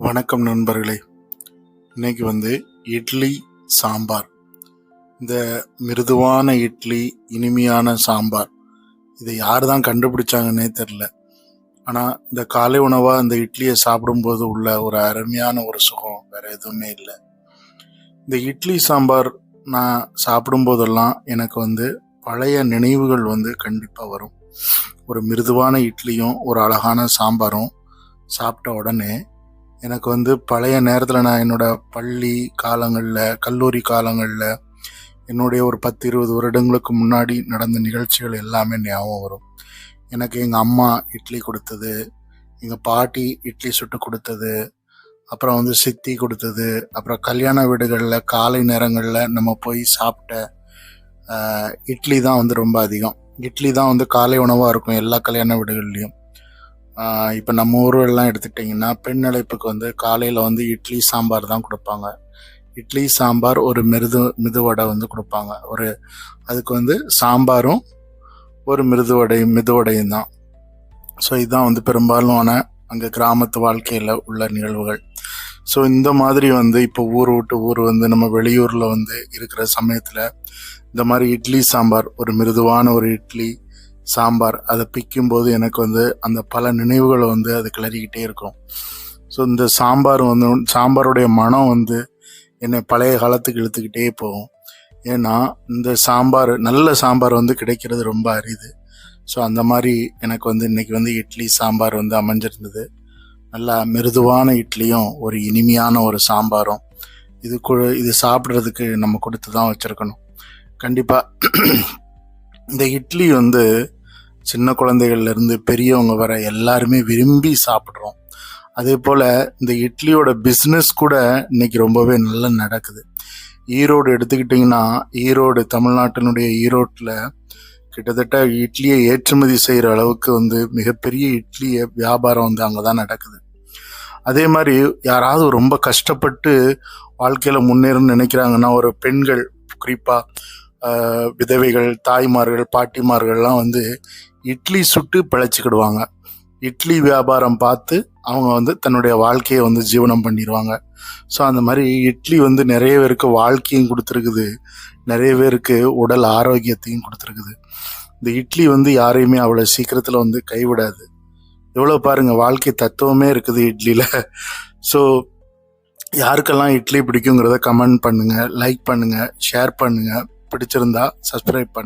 வணக்கம் நண்பர்களே. இன்னைக்கு இட்லி சாம்பார். இந்த மிருதுவான இட்லி, இனிமையான சாம்பார், இதை யார் தான் கண்டுபிடிச்சாங்கன்னே தெரில. ஆனால் இந்த காலை உணவாக இந்த இட்லியை சாப்பிடும்போது உள்ள ஒரு அருமையான ஒரு சுகம் வேற எதுவுமே இல்லை. இந்த இட்லி சாம்பார் நான் சாப்பிடும்போதெல்லாம் எனக்கு பழைய நினைவுகள் கண்டிப்பாக வரும். ஒரு மிருதுவான இட்லியும் ஒரு அழகான சாம்பாரும் சாப்பிட்ட உடனே எனக்கு பழைய நேரத்தில் நான் என்னோடய பள்ளி காலங்களில், கல்லூரி காலங்களில், என்னுடைய ஒரு 10-20 வருடங்களுக்கு முன்னாடி நடந்த நிகழ்ச்சிகள் எல்லாமே ஞாபகம் வரும். எனக்கு எங்கள் அம்மா இட்லி கொடுத்தது, எங்கள் பாட்டி இட்லி சுட்டு கொடுத்தது, அப்புறம் சித்தி கொடுத்தது, அப்புறம் கல்யாண வீடுகளில் காலை நேரங்களில் நம்ம போய் சாப்பிட்ட இட்லி தான் ரொம்ப அதிகம். இட்லி தான் காலை உணவாக இருக்கும் எல்லா கல்யாண வீடுகள்லையும். இப்போ நம்ம ஊரெல்லாம் எடுத்துக்கிட்டிங்கன்னா பெண் அழைப்புக்கு காலையில் இட்லி சாம்பார் தான் கொடுப்பாங்க. இட்லி சாம்பார் ஒரு மிதுவடை கொடுப்பாங்க. அதுக்கு சாம்பாரும் ஒரு மிதுவடையும் தான். ஸோ இதுதான் பெரும்பாலான அங்கே கிராமத்து வாழ்க்கையில் உள்ள நிகழ்வுகள். ஸோ இந்த மாதிரி இப்போ ஊர் விட்டு ஊர் நம்ம வெளியூரில் இருக்கிற சமயத்தில் இந்த மாதிரி இட்லி சாம்பார், ஒரு மிருதுவான ஒரு இட்லி சாம்பார் அதை பிக்கும்போது எனக்கு அந்த பல நினைவுகளை அது கிளறிக்கிட்டே இருக்கும். ஸோ இந்த சாம்பாருடைய மனம் என்னை பழைய காலத்துக்கு இழுத்துக்கிட்டே போகும். ஏன்னா இந்த சாம்பார், நல்ல சாம்பார் கிடைக்கிறது ரொம்ப அரிது. ஸோ அந்த மாதிரி எனக்கு இன்னைக்கு இட்லி சாம்பார் அமைஞ்சிருந்தது. நல்லா மிருதுவான இட்லியும் ஒரு இனிமையான ஒரு சாம்பாரும் இது சாப்பிட்றதுக்கு நம்ம கொடுத்து தான் வச்சுருக்கணும். கண்டிப்பாக இந்த இட்லி சின்ன குழந்தைகள்லேருந்து பெரியவங்க வர எல்லாருமே விரும்பி சாப்பிட்றோம். அதே போல் இந்த இட்லியோட பிஸ்னஸ் கூட இன்னைக்கு ரொம்பவே நல்லா நடக்குது. ஈரோடு எடுத்துக்கிட்டிங்கன்னா, தமிழ்நாட்டினுடைய ஈரோட்டில் கிட்டத்தட்ட இட்லியை ஏற்றுமதி செய்கிற அளவுக்கு மிகப்பெரிய இட்லி வியாபாரம் அங்கே தான் நடக்குது. அதே மாதிரி யாராவது ரொம்ப கஷ்டப்பட்டு வாழ்க்கையில் முன்னேறணும்னு நினைக்கிறாங்கன்னா, ஒரு பெண்கள், குறிப்பாக விதவைகள், தாய்மார்கள், பாட்டிமார்கள்லாம் இட்லி சுட்டு பிழைச்சிக்கிடுவாங்க. இட்லி வியாபாரம் பார்த்து அவங்க தன்னுடைய வாழ்க்கையை ஜீவனம் பண்ணிடுவாங்க. ஸோ அந்த மாதிரி இட்லி நிறைய பேருக்கு வாழ்க்கையும் கொடுத்துருக்குது, நிறைய பேருக்கு உடல் ஆரோக்கியத்தையும் கொடுத்துருக்குது. இந்த இட்லி யாரையுமே அவ்வளோ சீக்கிரத்தில் கைவிடாது. எவ்வளோ பாருங்கள், வாழ்க்கை தத்துவமே இருக்குது இட்லியில். ஸோ யாருக்கெல்லாம் இட்லி பிடிக்குங்கிறத கமெண்ட் பண்ணுங்கள், லைக் பண்ணுங்கள், ஷேர் பண்ணுங்கள், பிடிச்சிருந்தா சப்ஸ்கிரைப் பண்ணுங்கள்.